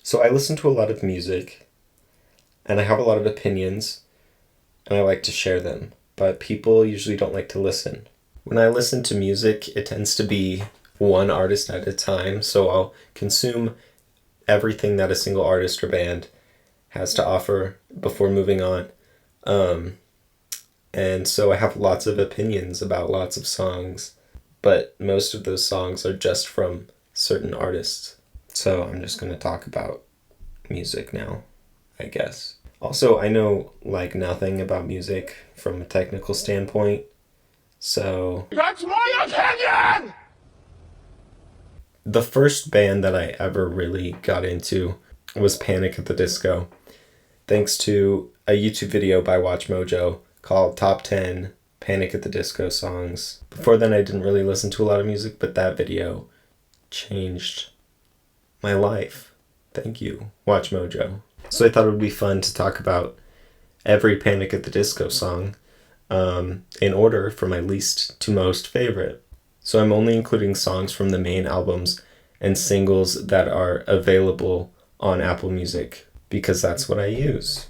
So I listen to a lot of music, and I have a lot of opinions, and I like to share them, but people usually don't like to listen. When I listen to music, it tends to be one artist at a time, so I'll consume everything that a single artist or band has to offer before moving on. And so I have lots of opinions about lots of songs, but most of those songs are just from certain artists. So I'm just going to talk about music now, I guess. Also, I know like nothing about music from a technical standpoint, so... That's my opinion! The first band that I ever really got into was Panic at the Disco, thanks to a YouTube video by Watch Mojo called Top 10 Panic at the Disco Songs. Before then I didn't really listen to a lot of music, but that video changed my life. Thank you, Watch Mojo. So I thought it would be fun to talk about every Panic at the Disco song in order from my least to most favorite. So I'm only including songs from the main albums and singles that are available on Apple Music because that's what I use.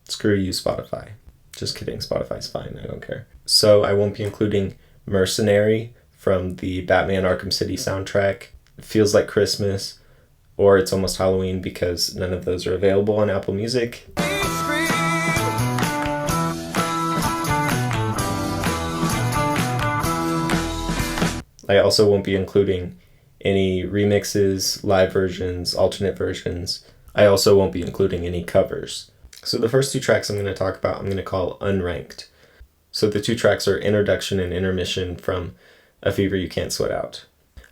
Screw you, Spotify. Just kidding, Spotify's fine, I don't care. So I won't be including Mercenary from the Batman Arkham City soundtrack, Feels Like Christmas, or It's Almost Halloween because none of those are available on Apple Music. I also won't be including any remixes, live versions, alternate versions. I also won't be including any covers. So the first two tracks I'm going to talk about, I'm going to call unranked. So the two tracks are Introduction and Intermission from A Fever You Can't Sweat Out.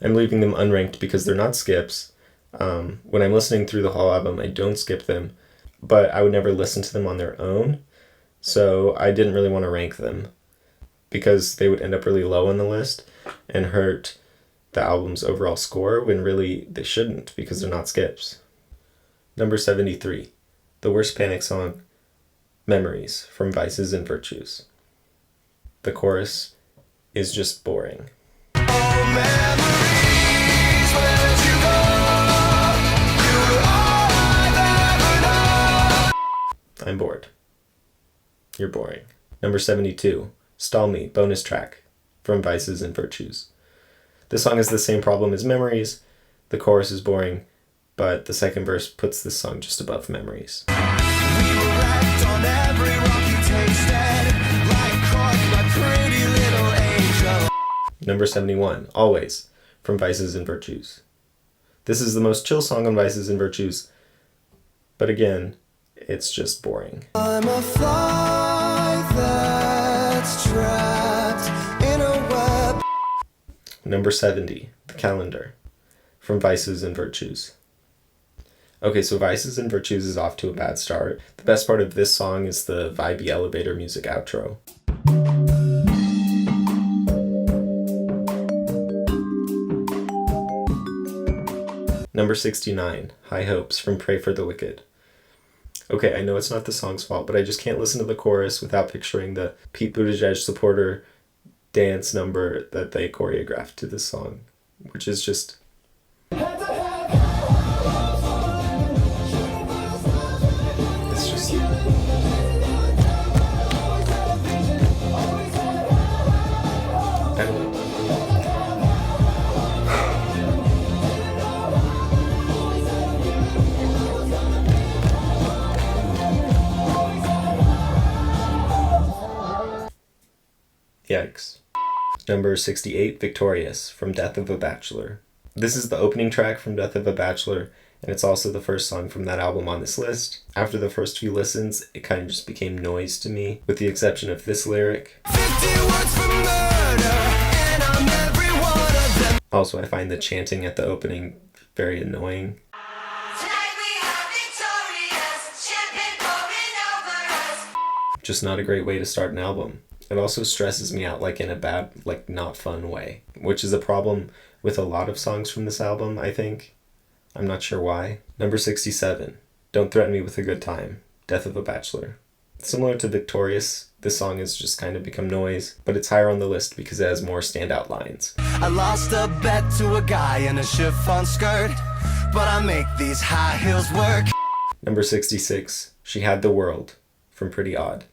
I'm leaving them unranked because they're not skips. When I'm listening through the whole album, I don't skip them, but I would never listen to them on their own. So I didn't really want to rank them because they would end up really low on the list and hurt the album's overall score when really they shouldn't because they're not skips. Number 73, the worst Panic song, Memories from Vices and Virtues. The chorus is just boring. Oh, memories, where'd you go? You were all I've ever known. I'm bored. You're boring. Number 72, Stall Me, bonus track from Vices and Virtues. This song has the same problem as Memories. The chorus is boring, but the second verse puts this song just above Memories. We were wrecked on every rock you tasted, like caught my pretty little angel. Number 71, Always, from Vices and Virtues. This is the most chill song on Vices and Virtues, but again, it's just boring. I'm a fly that's trapped in a web. Number 70, The Calendar, from Vices and Virtues. Okay, so Vices and Virtues is off to a bad start. The best part of this song is the vibey elevator music outro. Number 69, High Hopes, from Pray for the Wicked. Okay, I know it's not the song's fault, but I just can't listen to the chorus without picturing the Pete Buttigieg supporter dance number that they choreographed to this song, which is just... It's just... I don't know. Yikes. Number 68, Victorious, from Death of a Bachelor. This is the opening track from Death of a Bachelor, and it's also the first song from that album on this list. After the first few listens, it kind of just became noise to me, with the exception of this lyric. 50 words for murder, and I'm every one of them. Also, I find the chanting at the opening very annoying. Just not a great way to start an album. It also stresses me out like in a bad, like not fun way, which is a problem with a lot of songs from this album, I think. I'm not sure why. Number 67, Don't Threaten Me with a Good Time, Death of a Bachelor. Similar to Victorious, this song has just kind of become noise, but it's higher on the list because it has more standout lines. I lost a bet to a guy in a chiffon skirt. but I make these high heels work. Number 66, She Had the World, from Pretty Odd.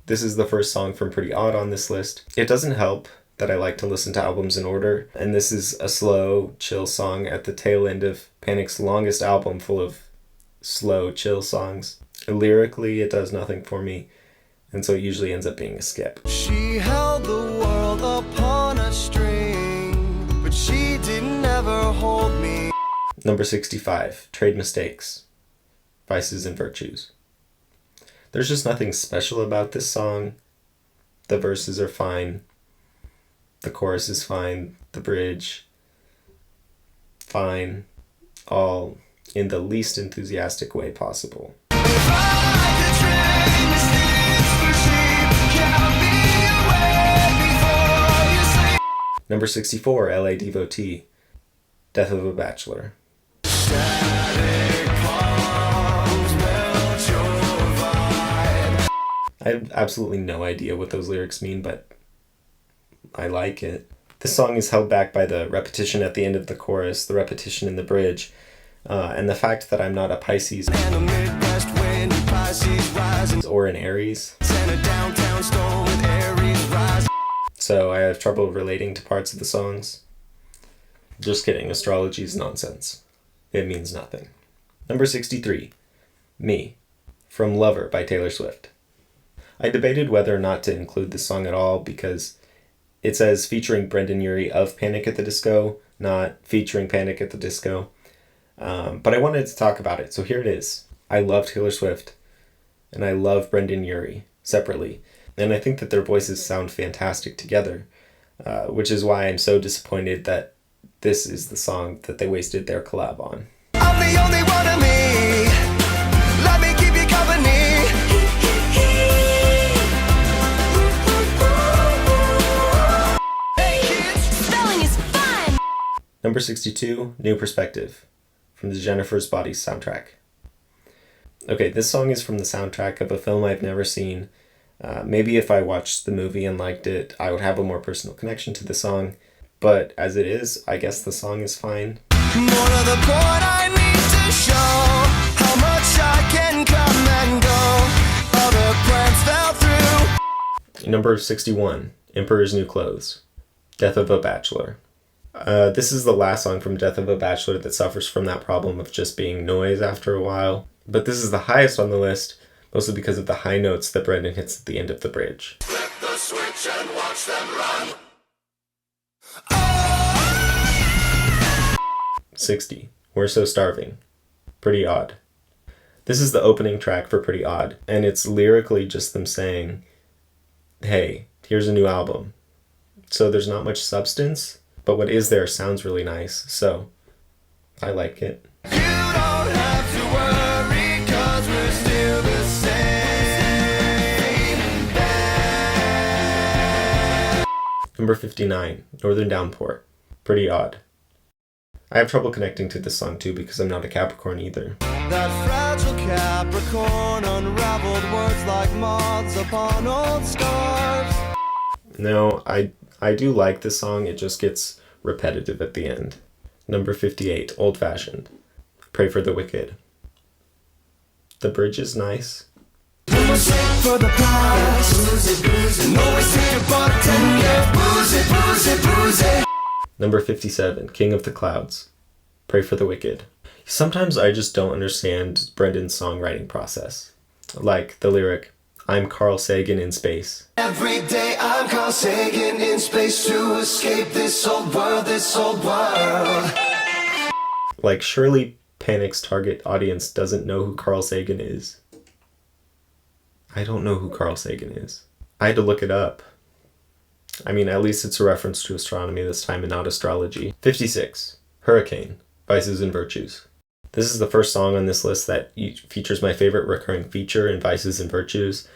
This is the first song from Pretty Odd on this list. It doesn't help that I like to listen to albums in order, and this is a slow, chill song at the tail end of Panic's longest album full of slow, chill songs. Lyrically, it does nothing for me, and so it usually ends up being a skip. She held the world upon a string, but she didn't ever hold me. Number 65, Trade Mistakes, Vices and Virtues. There's just nothing special about this song. The verses are fine. The chorus is fine. The bridge, fine. All in the least enthusiastic way possible. Number 64, LA Devotee, Death of a Bachelor. I have absolutely no idea what those lyrics mean, but I like it. This song is held back by the repetition at the end of the chorus, the repetition in the bridge, and the fact that I'm not a Pisces or an Aries. So I have trouble relating to parts of the songs. Just kidding, astrology is nonsense. It means nothing. Number 63, Me, from Lover by Taylor Swift. I debated whether or not to include this song at all because it says featuring Brendan Urie of Panic at the Disco, not featuring Panic at the Disco. But I wanted to talk about it, so here it is. I love Taylor Swift, and I love Brendan Urie separately. And I think that their voices sound fantastic together, which is why I'm so disappointed that this is the song that they wasted their collab on. I'm the only one of me. Let me keep you company. Hey kids, spelling is fun. Number 62, New Perspective, from the Jennifer's Bodies soundtrack. Okay, this song is from the soundtrack of a film I've never seen. Maybe if I watched the movie and liked it, I would have a more personal connection to the song. But as it is, I guess the song is fine. More to the point, I need to show how much I can come and go. Other plans fell through. Number 61, Emperor's New Clothes, Death of a Bachelor. This is the last song from Death of a Bachelor that suffers from that problem of just being noise after a while. But this is the highest on the list, mostly because of the high notes that Brendan hits at the end of the bridge. Flip the switch and watch them run. 60, We're So Starving, Pretty Odd. This is the opening track for Pretty Odd, and it's lyrically just them saying, hey, here's a new album. So there's not much substance, but what is there sounds really nice, so I like it. You don't have to worry, 'cause we're still the same band. Number 59, Northern Downpour, Pretty Odd. I have trouble connecting to this song too because I'm not a Capricorn either. That fragile Capricorn unraveled words like moths upon old scarves. No, I do like this song, it just gets repetitive at the end. Number 58, Old Fashioned, Pray for the Wicked. The bridge is nice. For the prize. Always take a bartender. Booze it. Number 57, King of the Clouds, Pray for the Wicked. Sometimes I just don't understand Brendan's songwriting process. Like the lyric, I'm Carl Sagan in space. Every day I'm Carl Sagan in space to escape this old world. Like surely Panic's target audience doesn't know who Carl Sagan is. I don't know who Carl Sagan is. I had to look it up. I mean, at least it's a reference to astronomy this time and not astrology. 56, Hurricane, Vices and Virtues. This is the first song on this list that features my favorite recurring feature in Vices and Virtues,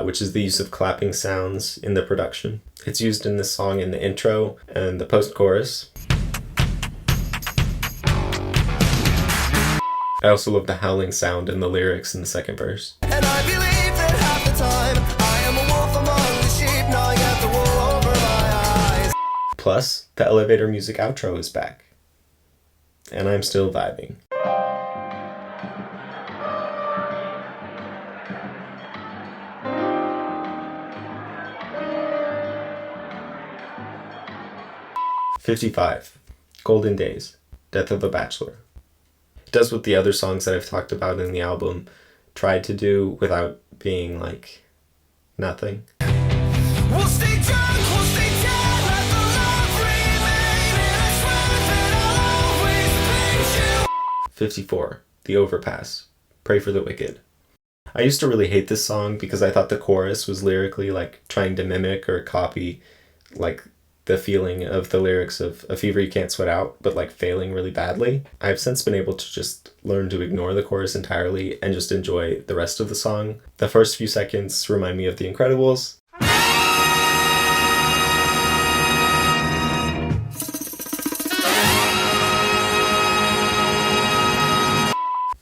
which is the use of clapping sounds in the production. It's used in this song in the intro and the post-chorus. I also love the howling sound in the lyrics in the second verse. And I believe that half the time I am a wolf among the sheep, gnawing at the wool over my eyes. Plus, the elevator music outro is back. and I'm still vibing. "55. Golden Days. Death of a Bachelor." It does what the other songs that I've talked about in the album tried to do without being like nothing. We'll stay drunk, we'll stay dead, let the love remain, and I swear that I'll always please you. 54. The Overpass. Pray for the Wicked. I used to really hate this song because I thought the chorus was lyrically like trying to mimic or copy like the feeling of the lyrics of A Fever You Can't Sweat Out, but like failing really badly. I've since been able to just learn to ignore the chorus entirely and just enjoy the rest of the song. The first few seconds remind me of The Incredibles.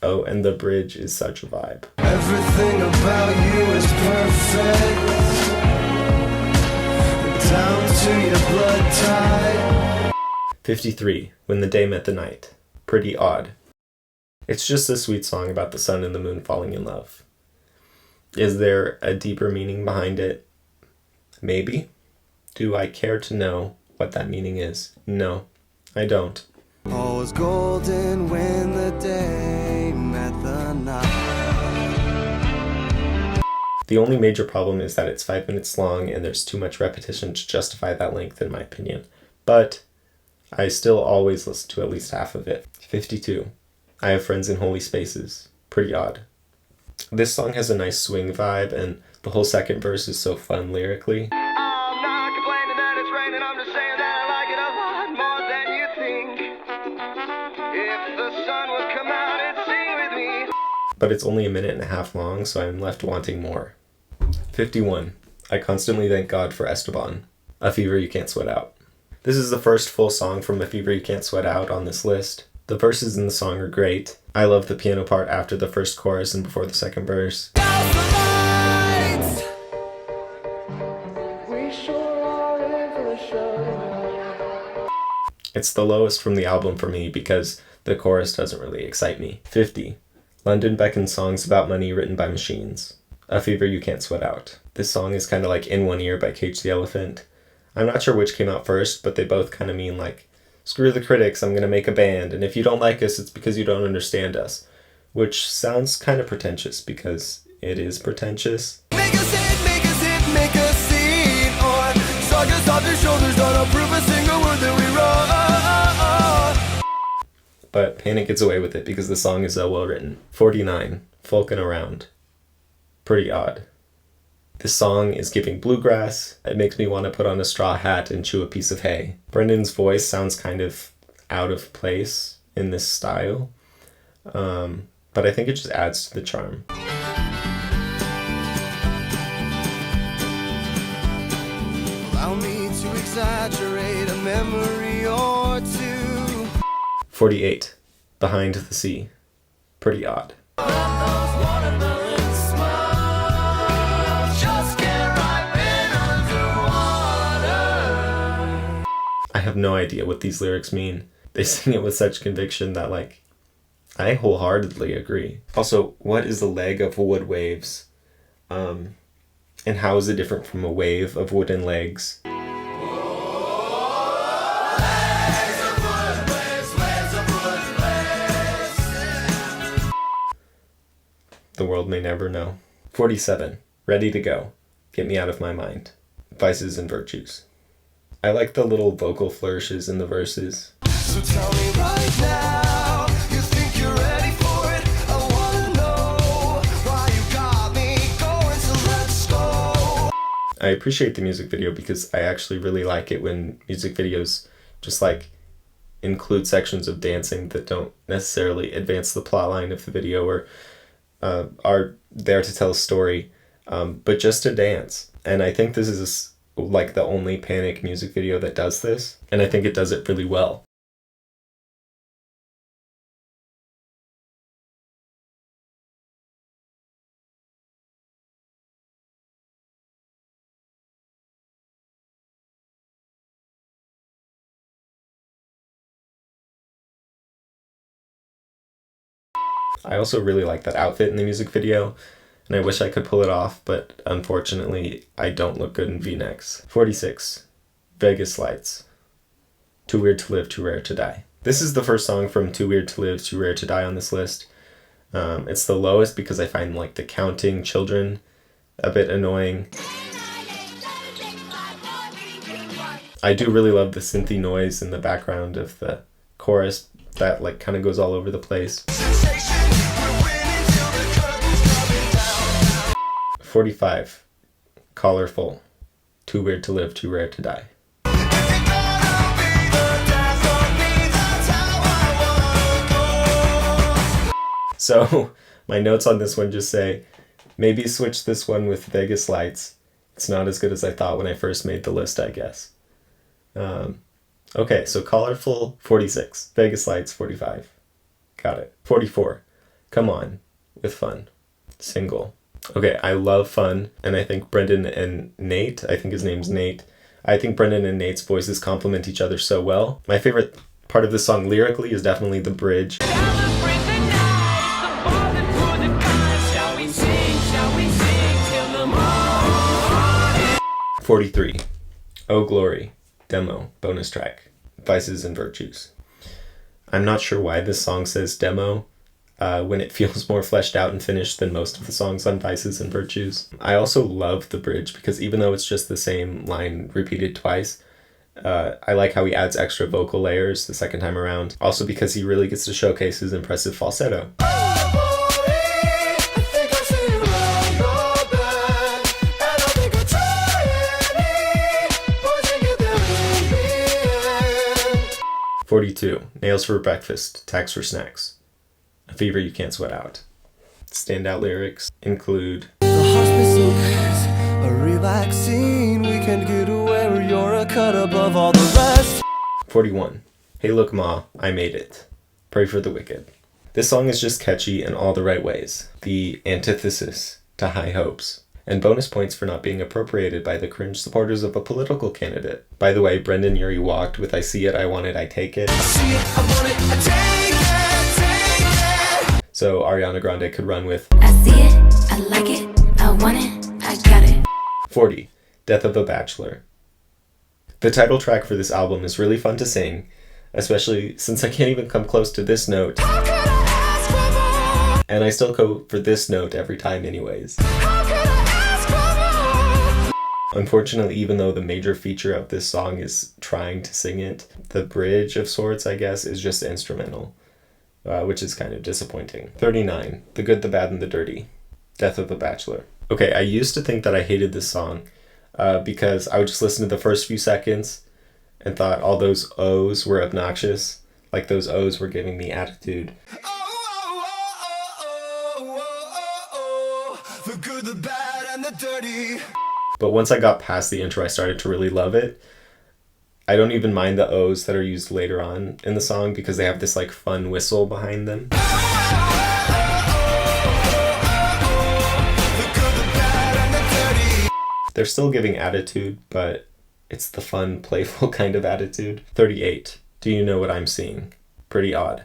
Oh, and the bridge is such a vibe. Everything about you is perfect, down to your blood type. 53. When the Day Met the Night. Pretty odd. It's just a sweet song about the sun and the moon falling in love. Is there a deeper meaning behind it? Maybe. Do I care to know what that meaning is? No, I don't. All was golden when the day met the night. The only major problem is that it's 5 minutes long and there's too much repetition to justify that length in my opinion. But I still always listen to at least half of it. 52. I Have Friends in Holy Spaces. Pretty odd. This song has a nice swing vibe and the whole second verse is so fun lyrically. I'm not complaining that it's raining, I'm just saying that I like it a lot more than you think. If the sun would come out and sing with me. But it's only a minute and a half long, so I'm left wanting more. 51. I Constantly Thank God for Esteban. A Fever You Can't Sweat Out. This is the first full song from A Fever You Can't Sweat Out on this list. The verses in the song are great. I love the piano part after the first chorus and before the second verse. It's the lowest from the album for me because the chorus doesn't really excite me. 50. London Beckons Songs About Money Written by Machines. A Fever You Can't Sweat Out. This song is kind of like In One Ear by Cage the Elephant. I'm not sure which came out first, but they both kind of mean like, screw the critics, I'm gonna make a band, and if you don't like us, it's because you don't understand us. Which sounds kind of pretentious because it is pretentious. Make us hit, make us hit, make us scene, or suck us off your shoulders, don't approve a single word that we wrote. But Panic gets away with it because the song is so well written. 49. Folkin' Around. Pretty odd. This song is giving bluegrass. It makes me want to put on a straw hat and chew a piece of hay. Brendan's voice sounds kind of out of place in this style, but I think it just adds to the charm. Allow me to exaggerate a memory or two. 48. Behind the Sea. Pretty odd. I have no idea what these lyrics mean. They sing it with such conviction that, like, I wholeheartedly agree. Also, what is the leg of wood waves? And how is it different from a wave of wooden legs? The world may never know. 47. Ready to Go. Get Me Out of My Mind. Vices and Virtues. I like the little vocal flourishes in the verses. So tell me right now, you think you're ready for it? I wanna know why you got me going, so let's go. I appreciate the music video because I actually really like it when music videos just like include sections of dancing that don't necessarily advance the plot line of the video or are there to tell a story, but just to dance. And I think this is like the only Panic music video that does this, and I think it does it really well. I also really like that outfit in the music video, and I wish I could pull it off, but unfortunately, I don't look good in V-necks. 46. Vegas Lights. Too Weird to Live, Too Rare to Die. This is the first song from Too Weird to Live, Too Rare to Die on this list. It's the lowest because I find like the counting children a bit annoying. I do really love the synthy noise in the background of the chorus that like kind of goes all over the place. 45. Colorful. Too Weird to Live, Too Rare to Die. So my notes on this one just say, maybe switch this one with Vegas Lights. It's not as good as I thought when I first made the list, I guess. Okay, so Colorful, 46. Vegas Lights, 45. Got it. 44. Come On, with Fun. Single. Okay, I love Fun, and I think Brendan and Nate, I think his name's Nate, I think Brendan and Nate's voices complement each other so well. My favorite part of the song lyrically is definitely the bridge. 43. Oh Glory. Demo. Bonus track. Vices and Virtues. I'm not sure why this song says demo when it feels more fleshed out and finished than most of the songs on Vices and Virtues. I also love the bridge because even though it's just the same line repeated twice, I like how he adds extra vocal layers the second time around. Also because he really gets to showcase his impressive falsetto. 42. Nails for Breakfast, Tax for Snacks. A Fever You Can't Sweat Out. Standout lyrics include The hospice is a relaxing weekend getaway where you're a cut above all the rest. 41. Hey Look Ma, I Made It. Pray for the Wicked. This song is just catchy in all the right ways. The antithesis to High Hopes. And bonus points for not being appropriated by the cringe supporters of a political candidate. By the way, Brendan Urie walked with I See It, I Want It, I Take It. I see it, I want it, I take it. So Ariana Grande could run with I see it, I like it, I want it, I got it. 40. Death of a Bachelor. The title track for this album is really fun to sing, especially since I can't even come close to this note. How could I ask for more? And I still go for this note every time anyways. How could I ask for more? Unfortunately, even though the major feature of this song is trying to sing it, the bridge of sorts, I guess, is just instrumental, which is kind of disappointing. 39. The Good, the Bad, and the Dirty. Death of a Bachelor. Okay, I used to think that I hated this song because I would just listen to the first few seconds and thought all those O's were obnoxious. Like those O's were giving me attitude. The good, the bad, and the dirty. But once I got past the intro, I started to really love it. I don't even mind the O's that are used later on in the song because they have this like fun whistle behind them. The good, the bad, and the dirty. They're still giving attitude, but it's the fun, playful kind of attitude. 38. Do You Know What I'm Seeing? Pretty odd.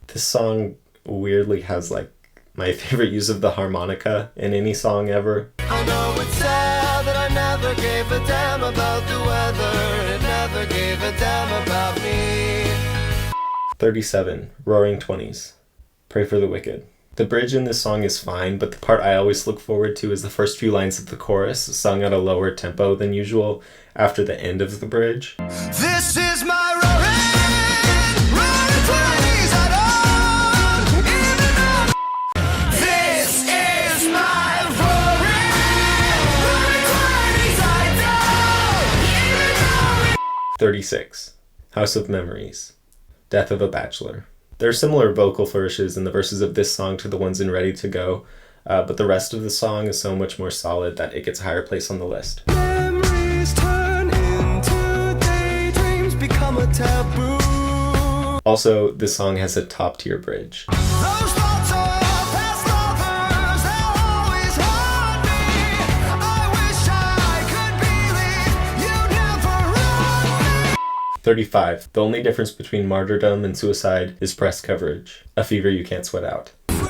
This song weirdly has like my favorite use of the harmonica in any song ever. I know it's sad that I never gave a damn about the weather. It never gave a damn about me. 37. Roaring Twenties. Pray for the Wicked. The bridge in this song is fine, but the part I always look forward to is the first few lines of the chorus, sung at a lower tempo than usual after the end of the bridge. This is my roaring 20s. I don't even know. This is my roaring 20s. I don't even know. 36. House of Memories. Death of a Bachelor. There are similar vocal flourishes in the verses of this song to the ones in Ready to Go, but the rest of the song is so much more solid that it gets a higher place on the list. Memories turn into daydreams, become a taboo. Also, this song has a top-tier bridge. Those thoughts of past lovers, they'll always haunt me. I wish I could believe you'd never wrong me. 35. The only difference between martyrdom and suicide is press coverage. A Fever You Can't Sweat Out. Pray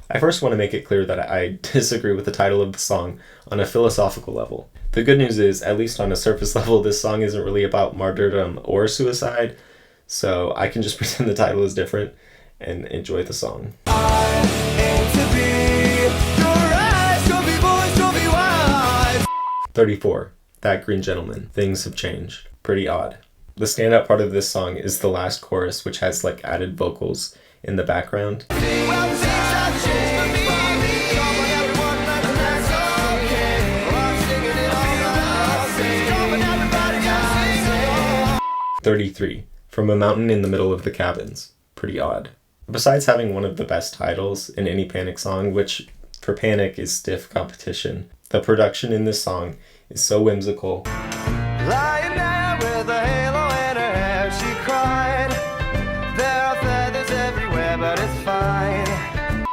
I first want to make it clear that I disagree with the title of the song on a philosophical level. The good news is, at least on a surface level, this song isn't really about martyrdom or suicide, so I can just pretend the title is different and enjoy the song. 34. That Green Gentleman. Things have changed. Pretty odd. The standout part of this song is the last chorus, which has like added vocals in the background. 33. From a Mountain in the Middle of the Cabins. Pretty odd. Besides having one of the best titles in any Panic song, which for Panic is stiff competition, the production in this song is so whimsical. Lying there with a halo in her hair, she cried. There are feathers everywhere, but it's fine.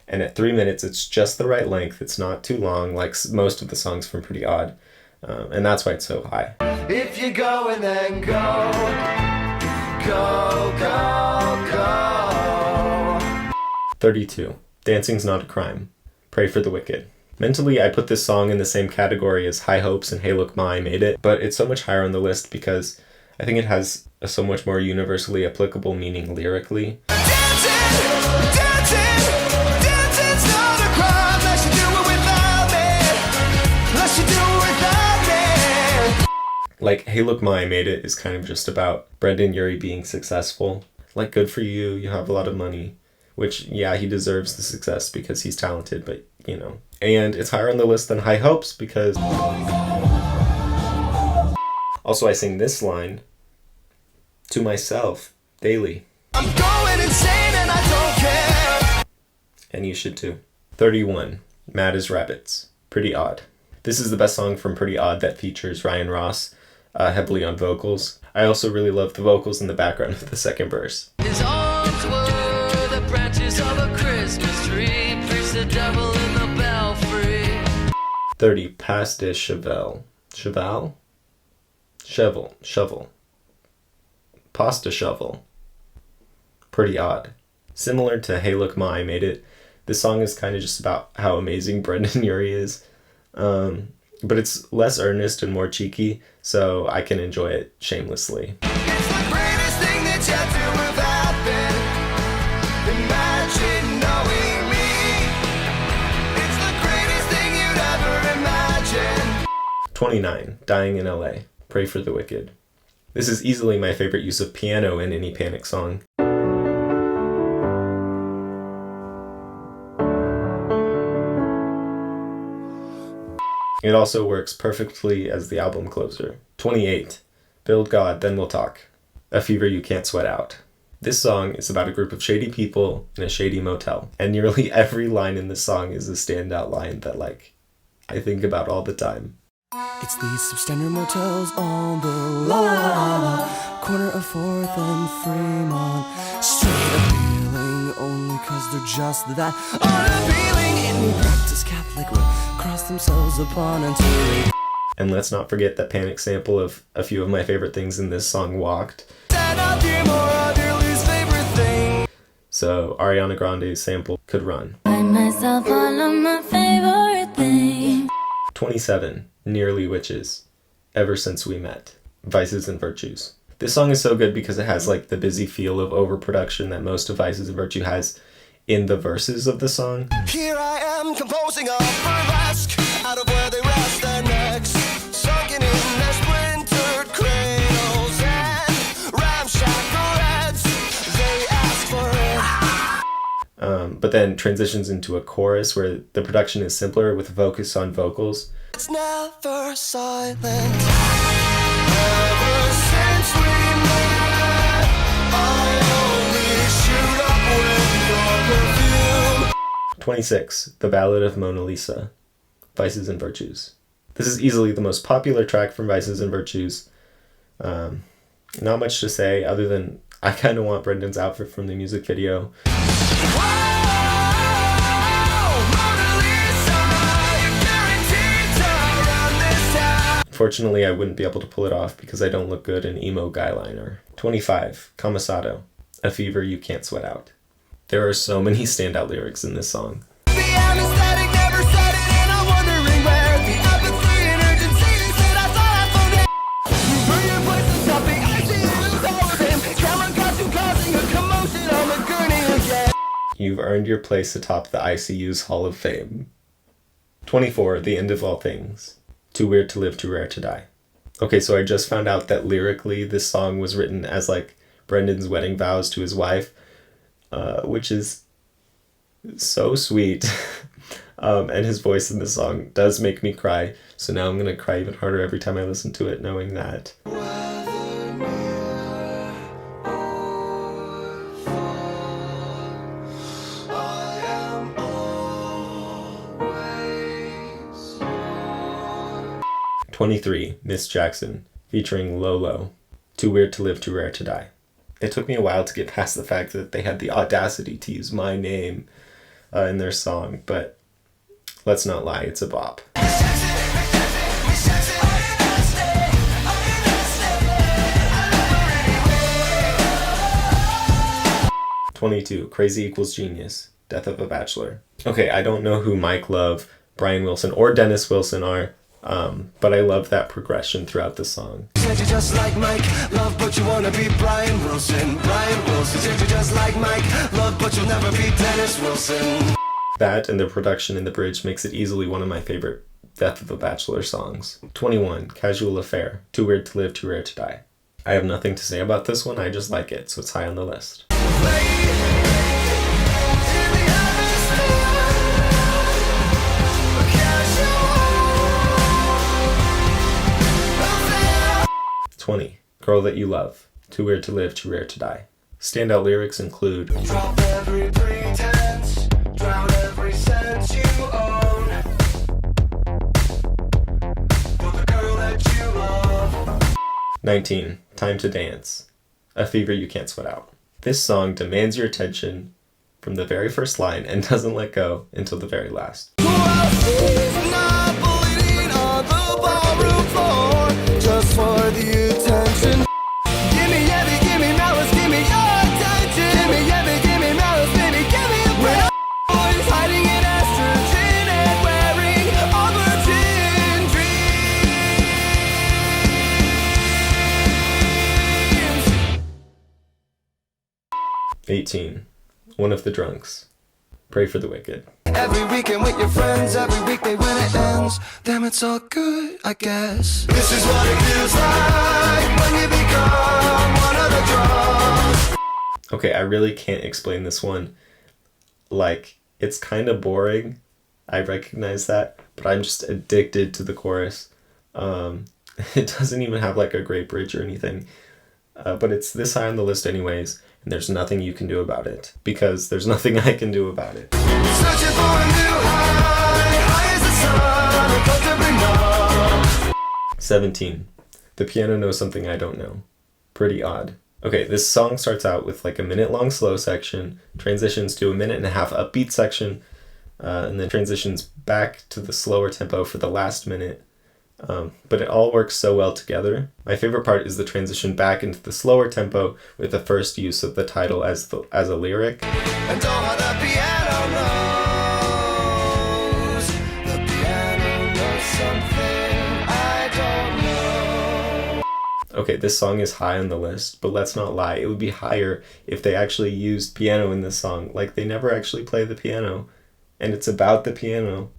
And at 3 minutes, it's just the right length. It's not too long, like most of the songs from Pretty Odd. And that's why it's so high. If you go and then go, go, go, go. 32. Dancing's Not a Crime. Pray for the Wicked. Mentally, I put this song in the same category as High Hopes and Hey Look Ma, I Made It, but it's so much higher on the list because I think it has a so much more universally applicable meaning lyrically. Dancing, dancing's not a crime. Unless you do it without me. Unless you do it without me. Like, Hey Look Ma, I Made It is kind of just about Brendan Urie being successful. Like, good for you, you have a lot of money. Which, yeah, he deserves the success because he's talented, but, you know. And it's higher on the list than High Hopes because... Also, I sing this line to myself daily. I'm going insane and I don't care. And you should too. 31. Mad as Rabbits. Pretty Odd. This is the best song from Pretty Odd that features Ryan Ross heavily on vocals. I also really love the vocals in the background of the second verse. His arms were the branches of a Christmas tree. Preach the devil in the belfry. 30. Pas de cheval. Cheval? Shovel. Pasta shovel. Pretty Odd. Similar to Hey Look Ma, I Made It, this song is kind of just about how amazing Brendan Urie is. But it's less earnest and more cheeky, so I can enjoy it shamelessly. It's the greatest thing that yet to have happened. Imagine knowing me. It's the greatest thing you'd ever imagine. 29. Dying in LA. Pray for the Wicked. This is easily my favorite use of piano in any Panic song. It also works perfectly as the album closer. 28. Build God, Then We'll Talk. A fever you can't sweat out. This song is about a group of shady people in a shady motel, and nearly every line in this song is a standout line that, like, I think about all the time. It's these substandard motels on the la corner of 4th and Fremont. Straight appealing only cause they're just that unappealing. In practice, Catholic would cross themselves upon until they... And let's not forget that Panic sample of a few of my favorite things in this song walked. So Ariana Grande's sample could run. Buy myself all of my favorite things. 27. Nearly Witches. Ever Since We Met. Vices and Virtues. This song is so good because it has like the busy feel of overproduction that most of Vices and Virtue has in the verses of the song. Here I am composing a burlesque out of where they rest their necks, sunken in their splintered cradles and ramshackle heads. They ask for it. But then transitions into a chorus where the production is simpler with a focus on vocals. It's never silent. Ever since we met, I only shoot up with your perfume. 26. The Ballad of Mona Lisa. Vices and Virtues. This is easily the most popular track from Vices and Virtues. Not much to say other than I kind of want Brendan's outfit from the music video. Fortunately, I wouldn't be able to pull it off because I don't look good in emo guy liner. 25. Camisado. A Fever You Can't Sweat Out. There are so many standout lyrics in this song. The anesthetic never said it, and I'm wondering where the apathy and urgency said I thought I found it. Burn your place and stop the ICU's all of him. Cameron costume causing a commotion on the gurney again. You've earned your place atop the ICU's Hall of Fame. 24. The End of All Things. Too Weird to Live, Too Rare to Die. Okay, so I just found out that lyrically this song was written as like Brendan's wedding vows to his wife, which is so sweet. And his voice in the song does make me cry, so now I'm gonna cry even harder every time I listen to it, knowing that. Whether near or far, I am always yours. 23. Miss Jackson, featuring Lolo. Too Weird to Live, Too Rare to Die. It took me a while to get past the fact that they had the audacity to use my name in their song, but let's not lie, it's a bop. 22. Crazy Equals Genius, Death of a Bachelor. Okay, I don't know who Mike Love, Brian Wilson, or Dennis Wilson are, but I love that progression throughout the song. Said you just like Mike Love, but you wanna be Brian Wilson. Brian Wilson said you just like Mike Love, but you'll never be Dennis Wilson. That and the production in the bridge makes it easily one of my favorite Death of a Bachelor songs. 21. Casual Affair, Too Weird to Live, Too Rare to Die. I have nothing to say about this one, I just like it, so it's high on the list. 20. Girl That You Love, Too Weird to Live, Too Rare to Die. Standout lyrics include Drop every pretense, drown every sense you own. For the girl that you love. 19. Time to Dance, A Fever You Can't Sweat Out. This song demands your attention from the very first line and doesn't let go until the very last. Who else is not bleeding on the ballroom floor just for the attention? Give me heavy, give me malice, give me your attention. Give me heavy, give me malice, baby, give me a break. Boys hiding in estrogen and wearing aubergine dreams. 18. One of the Drunks, Pray for the Wicked. Every weekend with your friends, every weekday when it ends. Damn, it's all good, I guess. This is what it feels like when you become one of the drunks. Okay, I really can't explain this one. Like, it's kind of boring. I recognize that, but I'm just addicted to the chorus. It doesn't even have like a great bridge or anything. But it's this high on the list anyways, and there's nothing you can do about it, because there's nothing I can do about it. Searching for a new high as the sun, uncomfortably numb. 17. The Piano Knows Something I Don't Know. Pretty odd. Okay, this song starts out with like a minute-long slow section, transitions to a minute-and-a-half upbeat section, and then transitions back to the slower tempo for the last minute. But it all works so well together. My favorite part is the transition back into the slower tempo with the first use of the title as a lyric. And all the piano knows. The piano knows something I don't know. Okay, this song is high on the list, but let's not lie, it would be higher if they actually used piano in this song. Like, they never actually play the piano, and it's about the piano.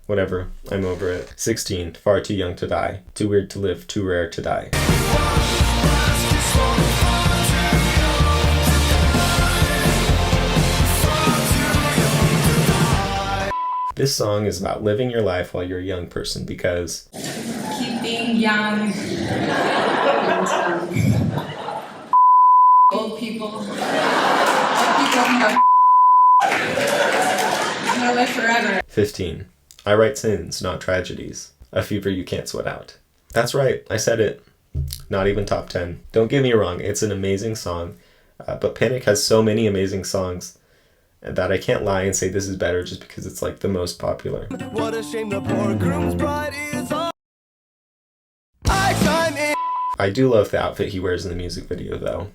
Whatever, I'm over it. 16. Far Too Young to Die, Too Weird to Live, Too Rare to Die. This song is about living your life while you're a young person because Keep being young. Old people. Old people have no live forever. 15. I Write Sins, Not Tragedies, A Fever You Can't Sweat Out. That's right, I said it. Not even top 10. Don't get me wrong, it's an amazing song, but Panic has so many amazing songs that I can't lie and say this is better just because it's like the most popular. What a shame the poor groom's bride is on. I chime in. I do love the outfit he wears in the music video though.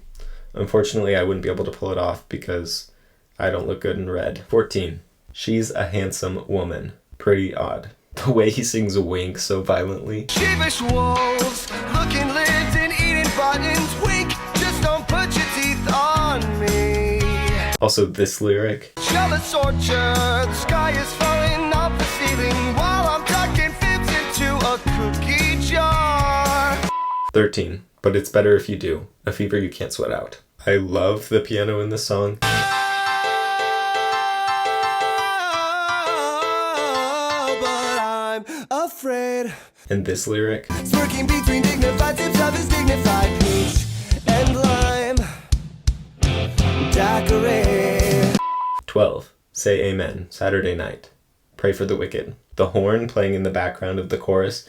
Unfortunately, I wouldn't be able to pull it off because I don't look good in red. 14. She's a handsome woman. Pretty odd. The way he sings wink so violently. Sheepish wolves, looking lids and eating buttons. Wink, just don't put your teeth on me. Also, this lyric. Jealous orchard, the sky is falling off the ceiling while I'm tucking fibs into a cookie jar. 13. But it's better if you do. A fever you can't sweat out. I love the piano in this song. Afraid. And this lyric. Smirking between dignified tips of his dignified peach and lime. Daiquiri. 12. Say amen. Saturday night. Pray for the wicked. The horn playing in the background of the chorus.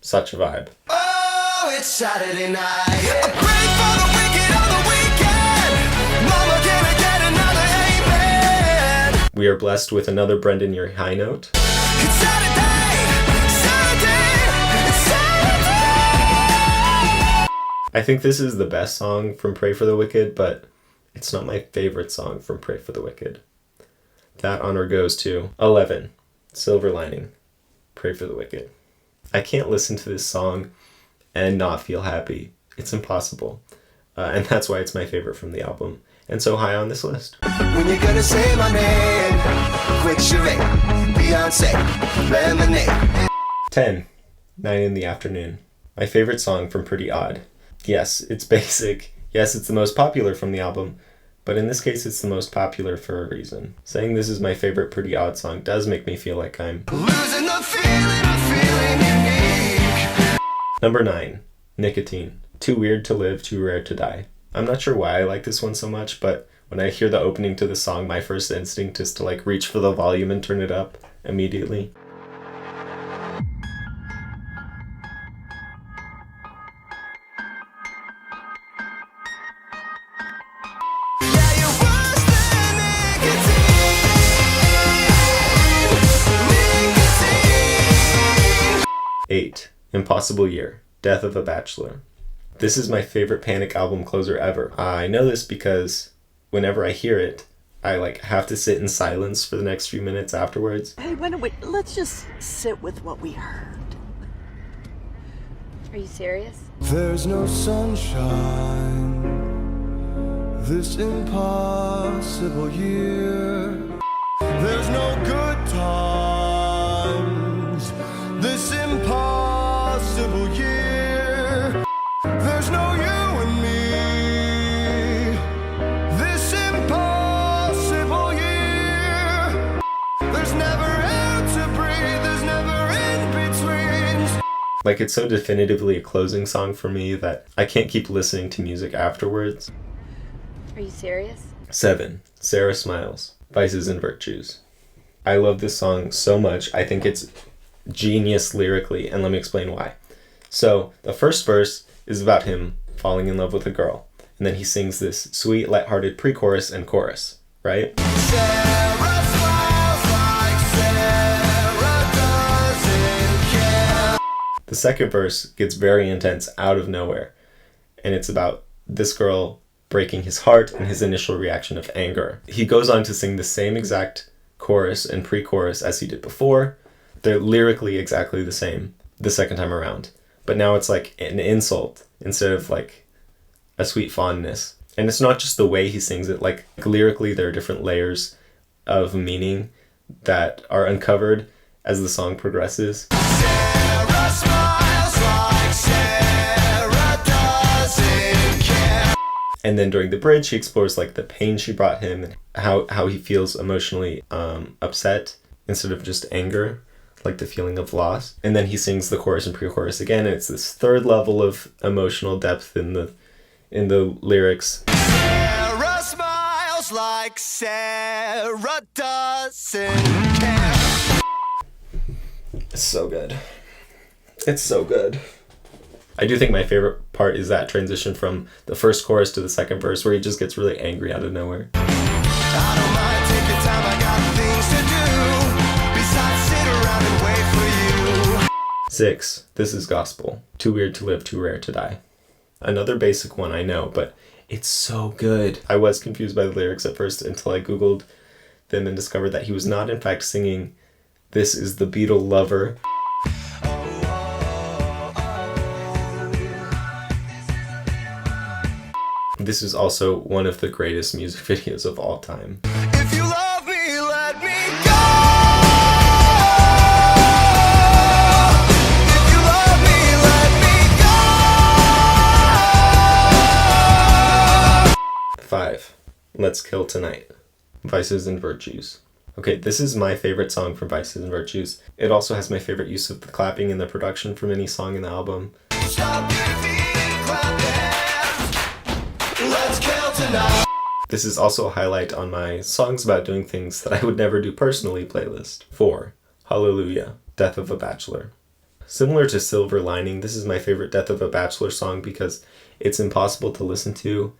Such a vibe. Oh, it's Saturday night. I pray for the wicked on the weekend. Mama, can I get another amen? We are blessed with another Brendan Urie high note. It's Saturday, it's Saturday. I think this is the best song from Pray for the Wicked, but it's not my favorite song from Pray for the Wicked. That honor goes to 11. Silver Lining. Pray for the Wicked. I can't listen to this song and not feel happy. It's impossible. And that's why it's my favorite from the album. And so high on this list. When you're gonna say my name, quick charade, Beyonce, lemonade. 10. 9 in the Afternoon. My favorite song from Pretty Odd. Yes, it's basic. Yes, it's the most popular from the album. But in this case, it's the most popular for a reason. Saying this is my favorite Pretty Odd song does make me feel like I'm Losing the feeling of feeling unique. Number 9. Nicotine. Too weird to live, too rare to die. I'm not sure why I like this one so much, but when I hear the opening to the song, my first instinct is to like reach for the volume and turn it up immediately. Yeah, you're worse than nicotine. 8. Impossible Year. Death of a Bachelor. This is my favorite Panic album closer ever. I know this because whenever I hear it, I like have to sit in silence for the next few minutes afterwards. Hey, why don't we, let's just sit with what we heard. Are you serious? There's no sunshine this impossible year. There's no good times this impossible year. There's no you and me this impossible year. There's never air to breathe, there's never in between. Like, it's so definitively a closing song for me that I can't keep listening to music afterwards. Are you serious? 7. Sarah Smiles. Vices and Virtues. I love this song so much. I think it's genius lyrically, and let me explain why. So, the first verse is about him falling in love with a girl, and then he sings this sweet, lighthearted pre-chorus and chorus, right? Sarah smiles like Sarah doesn't care. The second verse gets very intense out of nowhere, and it's about this girl breaking his heart and his initial reaction of anger. He goes on to sing the same exact chorus and pre-chorus as he did before. They're lyrically exactly the same the second time around, but now it's like an insult instead of like a sweet fondness. And it's not just the way he sings it, like lyrically there are different layers of meaning that are uncovered as the song progresses. Sarah smiles like Sarah doesn't care. And then during the bridge, he explores like the pain she brought him and how he feels emotionally upset instead of just anger, like the feeling of loss. And then he sings the chorus and pre-chorus again, and it's this third level of emotional depth in the lyrics. Sarah smiles like Sarah doesn't care. It's so good. It's so good. I do think my favorite part is that transition from the first chorus to the second verse where he just gets really angry out of nowhere. I don't mind, take your time, I got things to do. Besides, sit around and wait for you. 6. This is Gospel. Too weird to live, too rare to die. Another basic one, I know, but It's so good. I was confused by the lyrics at first until I Googled them and discovered that he was not in fact singing "This is the Beatle Lover." This is also one of the greatest music videos of all time. If you love me, let me go. If you love me, let me go. 5. Let's Kill Tonight. Vices and Virtues. Okay, this is my favorite song from Vices and Virtues. It also has my favorite use of the clapping and the production from any song in the album. Stop your feet, clap your hands. Let's kill tonight. This is also a highlight on my songs about doing things that I would never do personally playlist. 4. Hallelujah, Death of a Bachelor. Similar to Silver Lining, this is my favorite Death of a Bachelor song because it's impossible to listen to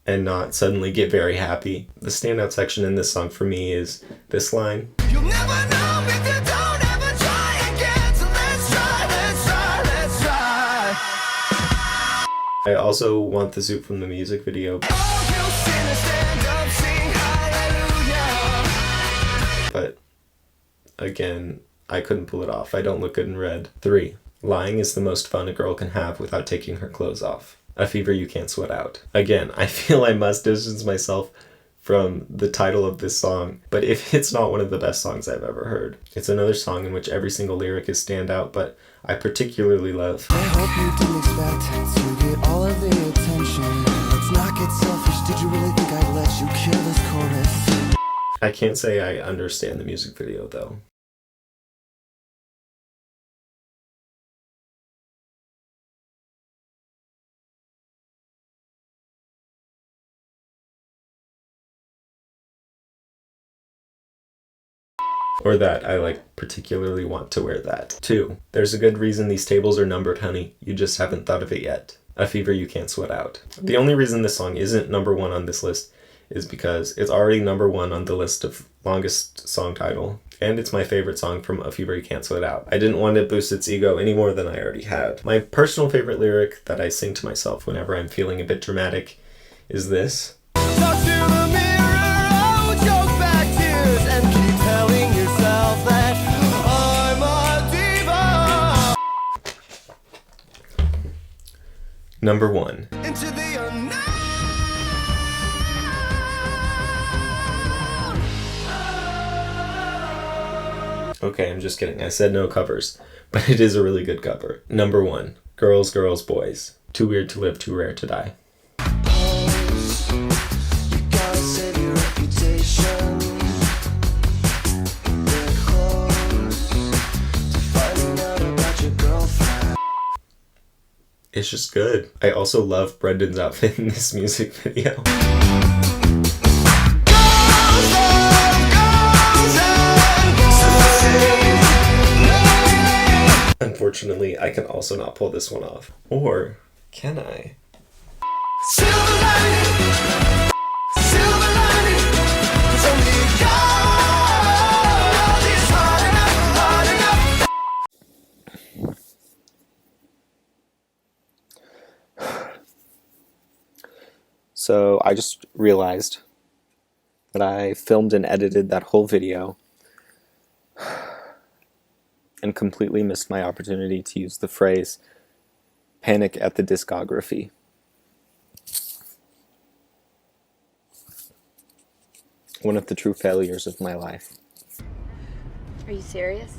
and not suddenly get very happy. The standout section in this song for me is this line. You'll never know if you don't ever try again. So let's try, let's try, let's try. I also want the soup from the music video, Oh, you sinners, stand up, sing hallelujah. but again, I couldn't pull it off. I don't look good in red. 3. Lying is the most fun a girl can have without taking her clothes off. A fever you can't sweat out. Again, I feel I must distance myself from the title of this song, but if it's not one of the best songs I've ever heard. It's another song in which every single lyric is standout, but I particularly love. I hope you didn't expect to get all of the attention. Let's not get selfish. Did you really think I'd let you kill this chorus? I can't say I understand the music video though. Or that I particularly want to wear that. 2. There's a good reason these tables are numbered, honey. You just haven't thought of it yet. A fever you can't sweat out. The only reason this song isn't number 1 on this list is because it's already number 1 on the list of longest song title, and it's my favorite song from A Fever You Can't Sweat Out. I didn't want to boost its ego any more than I already had. My personal favorite lyric that I sing to myself whenever I'm feeling a bit dramatic is this. Talk to the mirror, oh, choke back tears, and keep telling yourself that I'm a diva. Number 1. Into the unknown. Okay, I'm just kidding. I said no covers, but it is a really good cover. Number 1. Girls, Girls, Boys. Too weird to live, too rare to die. Pose. You gotta save your reputation. Get close to finding out about your girlfriend. It's just good. I also love Brendan's outfit in this music video. Unfortunately, I can also not pull this one off. Or can I? Silver lining, silver lining, 'cause only God is hard enough. So I just realized that I filmed and edited that whole video and completely missed my opportunity to use the phrase "panic at the discography." One of the true failures of my life. Are you serious?